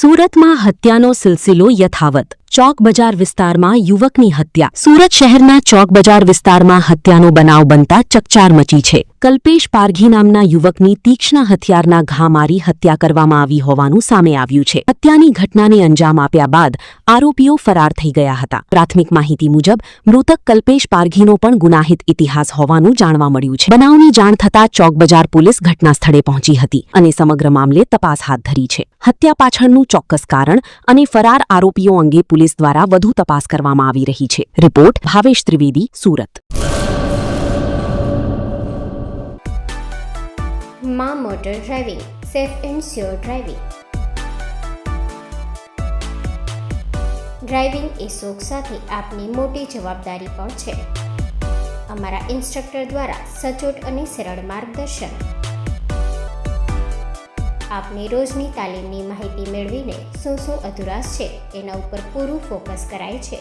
સુરતમાં હત્યાનો સિલસિલો યથાવત. ચોક બજાર વિસ્તારમાં યુવકની હત્યા. સુરત શહેરના ચોક બજાર વિસ્તારમાં હત્યાનો બનાવ બનતા ચકચાર મચી છે. કલ્પેશ પારઘી નામના યુવકની તીક્ષ્ણ હથિયારના ઘા મારી હત્યા કરવામાં આવી હોવાનું સામે આવ્યું છે. હત્યાની ઘટનાને અંજામ આપ્યા બાદ આરોપીઓ ફરાર થઈ ગયા હતા. પ્રાથમિક માહિતી મુજબ મૃતક કલ્પેશ પારઘીનો પણ ગુનાહિત ઇતિહાસ હોવાનું જાણવા મળ્યું છે. બનાવની જાણ થતાં ચોક બજાર પોલીસ ઘટના સ્થળે પહોંચી હતી અને સમગ્ર મામલે તપાસ હાથ ધરી છે. હત્યા પાછળનું ચોક્કસ કારણ અને ફરાર આરોપીઓ અંગે પોલીસ દ્વારા વધુ તપાસ કરવામાં આવી રહી છે. રિપોર્ટ ભાવેશ ત્રિવેદી, સુરત. માં motor driving, safe and sure driving. Driving એ શોખ સાથે આપની મોટી જવાબદારી પણ છે. અમારા ઇન્સ્ટ્રક્ટર દ્વારા સચોટ અને સરળ માર્ગદર્શન. આપની રોજની તાલીમની માહિતી મેળવીને શું અધુરાશ છે એના ઉપર પૂરું ફોકસ કરાય છે.